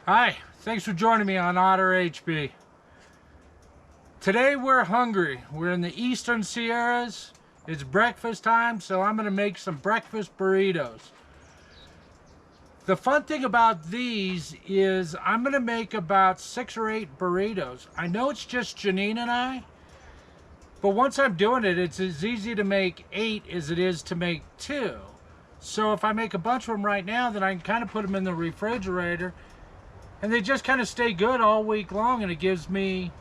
Hi, thanks for joining me on Otter HB. Today we're hungry. We're in the Eastern Sierras. It's breakfast time, so I'm gonna make some breakfast burritos. The fun thing about these is I'm gonna make about 6 or 8 burritos. I know it's just Janine and I, but once I'm doing it, it's as easy to make 8 as it is to make 2. So if I make a bunch of them right now, then I can kind of put them in the refrigerator and they just kind of stay good all week long, and it gives me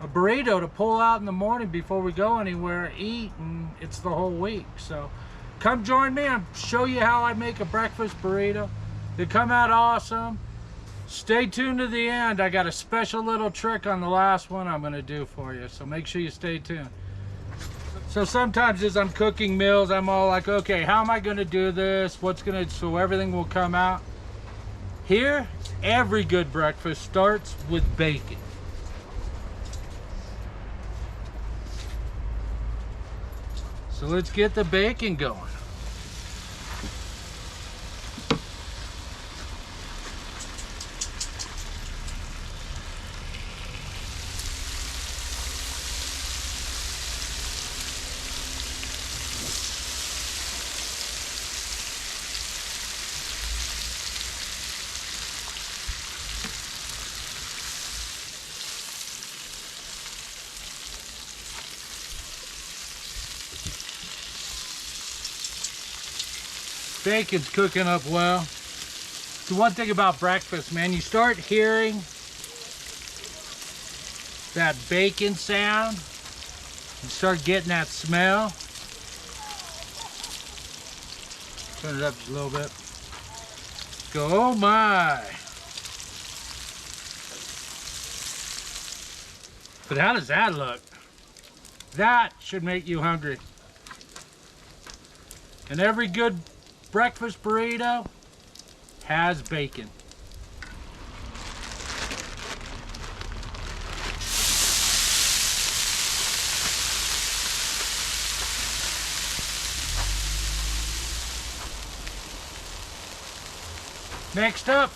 a burrito to pull out in the morning before we go anywhere, eat, and it's the whole week. So come join me and show you how I make a breakfast burrito. They come out awesome. Stay tuned to the end. I got a special little trick on the last one I'm gonna do for you, so make sure you stay tuned. So sometimes as I'm cooking meals, I'm all like, okay, how am I gonna do this? So everything will come out. Here, every good breakfast starts with bacon. So let's get the bacon going. Bacon's cooking up well. The one thing about breakfast, man, you start hearing that bacon sound, you start getting that smell. Turn it up just a little bit. Go, oh my. But how does that look? That should make you hungry. And every good breakfast burrito has bacon. Next up,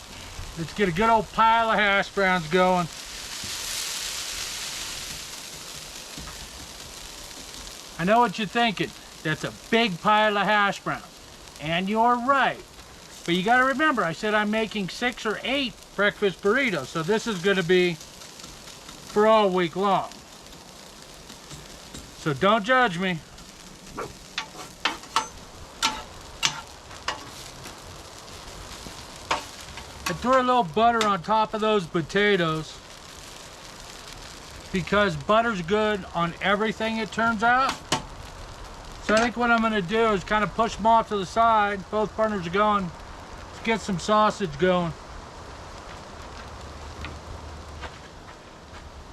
let's get a good old pile of hash browns going. I know what you're thinking. That's a big pile of hash browns. And you're right. But you gotta remember, I said I'm making 6 or 8 breakfast burritos. So this is gonna be for all week long. So don't judge me. I threw a little butter on top of those potatoes because butter's good on everything, it turns out. So I think what I'm going to do is kind of push them off to the side. Both burners are going. Let's get some sausage going.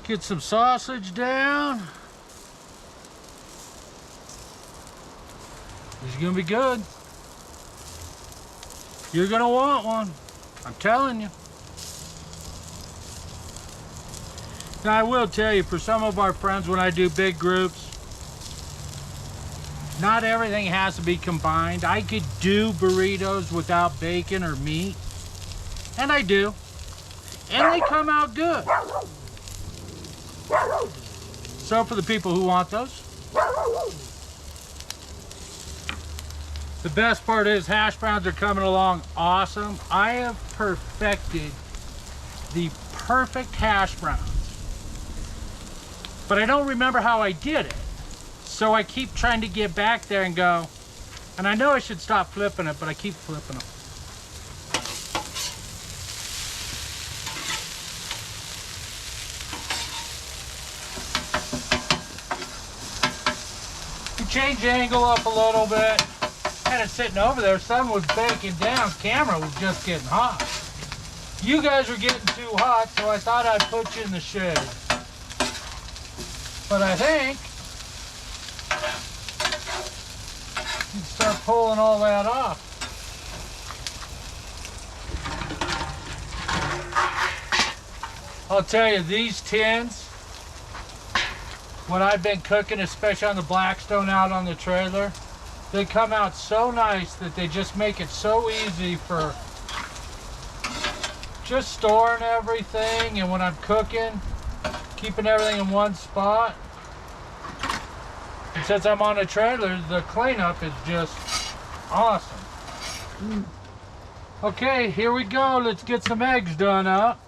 Get some sausage down. This is going to be good. You're going to want one. I'm telling you. Now I will tell you, for some of our friends, when I do big groups, not everything has to be combined. I could do burritos without bacon or meat, and I do, and they come out good. So for the people who want those, the best part is hash browns are coming along awesome. I have perfected the perfect hash browns, but I don't remember how I did it. So I keep trying to get back there and go, and I know I should stop flipping it, but I keep flipping them. You change the angle up a little bit. Kind of sitting over there, sun was baking down, camera was just getting hot. You guys were getting too hot, so I thought I'd put you in the shade. But I think you start pulling all that off. I'll tell you, these tins, when I've been cooking, especially on the Blackstone out on the trailer, they come out so nice that they just make it so easy for just storing everything, and when I'm cooking, keeping everything in one spot. And since I'm on a trailer, the cleanup is just awesome. Okay, here we go. Let's get some eggs done up.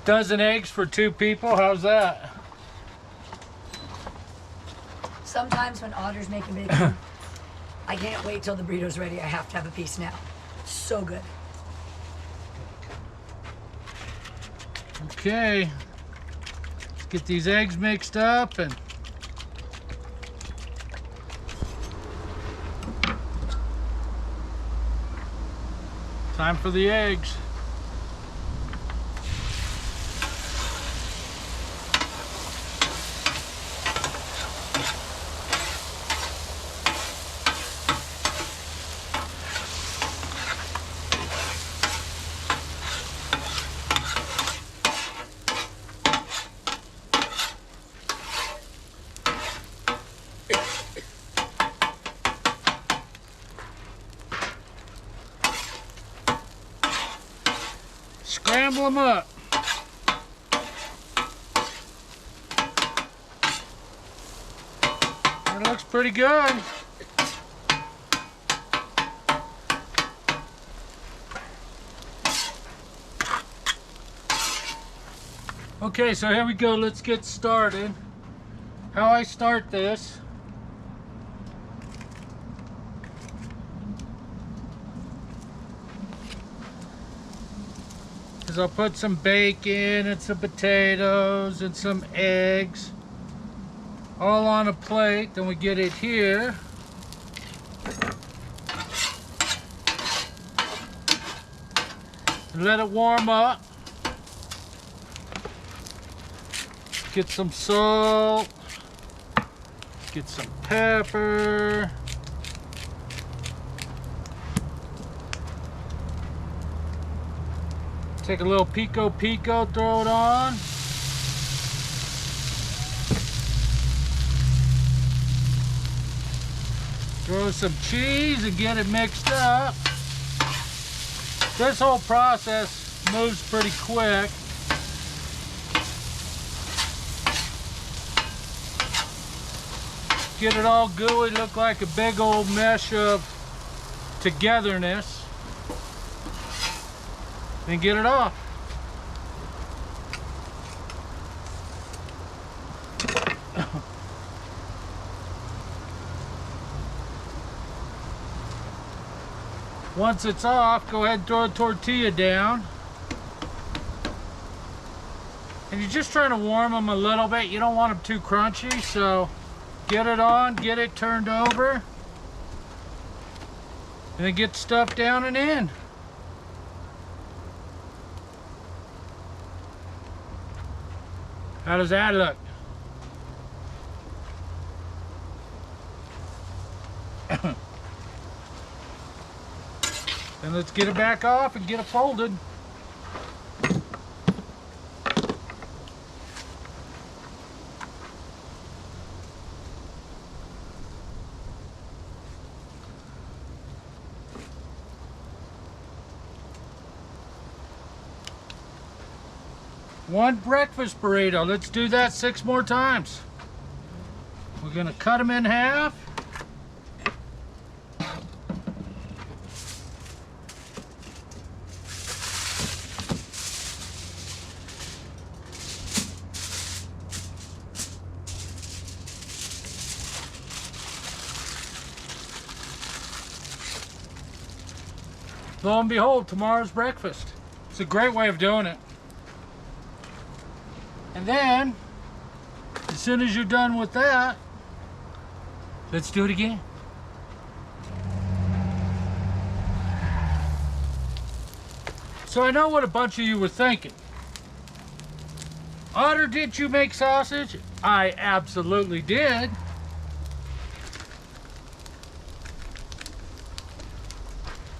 Dozen eggs for 2 people. How's that? Sometimes when Otter's making bacon, I can't wait till the burrito's ready. I have to have a piece now. So good. Okay. Let's get these eggs mixed up and time for the eggs. Scramble them up. That looks pretty good. Okay, so here we go. Let's get started. How I start this is I'll put some bacon and some potatoes and some eggs all on a plate. Then we get it here. And let it warm up. Get some salt. Get some pepper. Take a little pico, throw it on. Throw some cheese and get it mixed up. This whole process moves pretty quick. Get it all gooey, look like a big old mesh of togetherness. Then get it off. Once it's off, go ahead and throw a tortilla down. And you're just trying to warm them a little bit. You don't want them too crunchy, so get it on, get it turned over, and then get stuff down and in. How does that look? Then let's get it back off and get it folded. One breakfast burrito. Let's do that 6 more times. We're gonna cut them in half. Lo and behold, tomorrow's breakfast. It's a great way of doing it. And then, as soon as you're done with that, let's do it again. So I know what a bunch of you were thinking. Otter, did you make sausage? I absolutely did.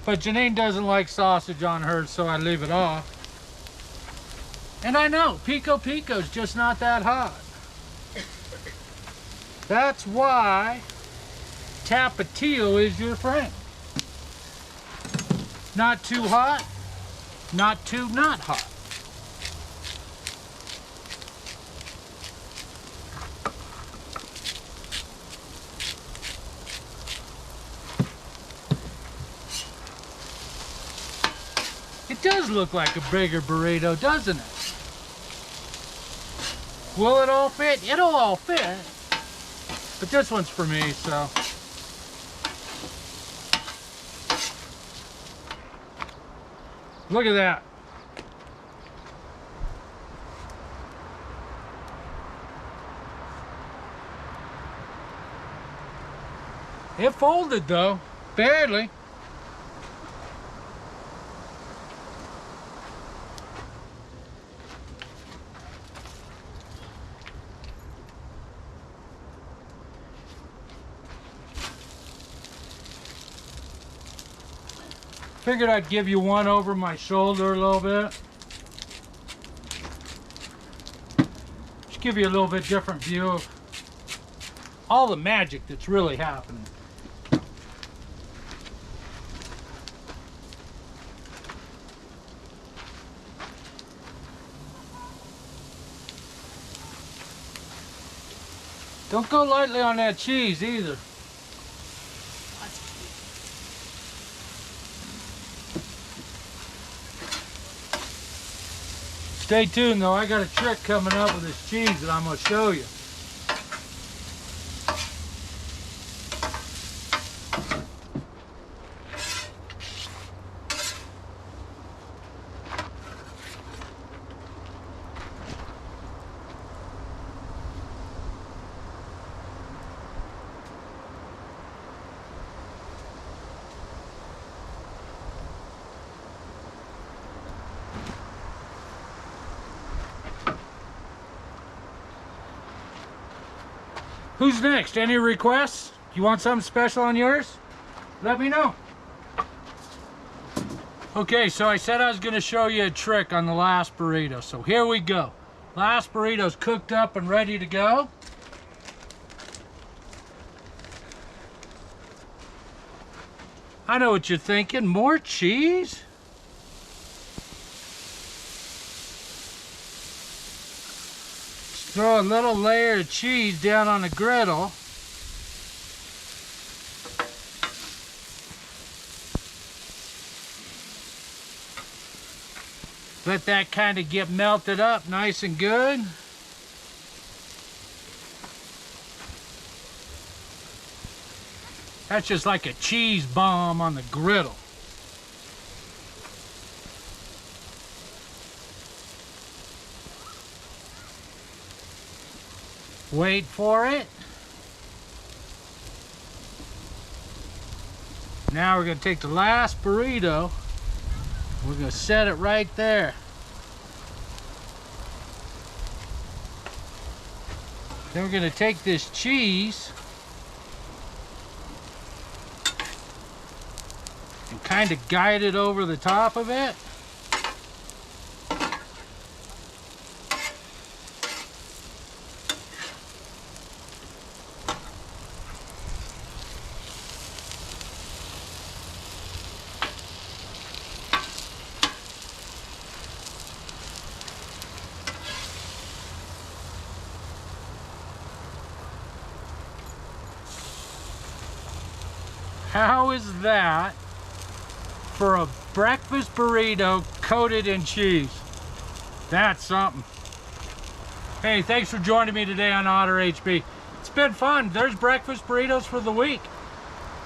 But Janine doesn't like sausage on hers, so I leave it off. And I know, pico's just not that hot. That's why Tapatio is your friend. Not too hot, not too not hot. It does look like a bigger burrito, doesn't it? Will it all fit? It'll all fit. But this one's for me, so. Look at that. It folded though, barely. Figured I'd give you one over my shoulder a little bit. Just give you a little bit different view of all the magic that's really happening. Don't go lightly on that cheese either. Stay tuned though, I got a trick coming up with this cheese that I'm going to show you. Who's next? Any requests? You want something special on yours? Let me know. Okay, so I said I was going to show you a trick on the last burrito. So here we go. Last burrito's cooked up and ready to go. I know what you're thinking. More cheese? Throw a little layer of cheese down on the griddle. Let that kind of get melted up nice and good. That's just like a cheese bomb on the griddle. Wait for it. Now we're going to take the last burrito. We're going to set it right there. Then we're going to take this cheese and kind of guide it over the top of it. How is that for a breakfast burrito coated in cheese? That's something. Hey, thanks for joining me today on Otter HB. It's been fun. There's breakfast burritos for the week.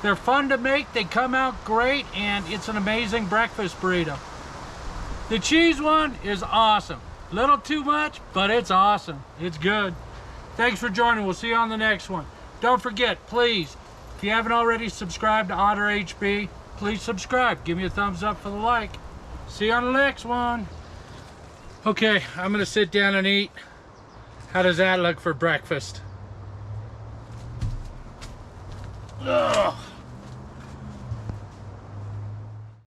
They're fun to make, they come out great, and it's an amazing breakfast burrito. The cheese one is awesome. Little too much, but it's awesome. It's good. Thanks for joining. We'll see you on the next one. Don't forget, please, if you haven't already subscribed to Otter HB, please subscribe. Give me a thumbs up for the like. See you on the next one. Okay, I'm gonna sit down and eat. How does that look for breakfast? Ugh.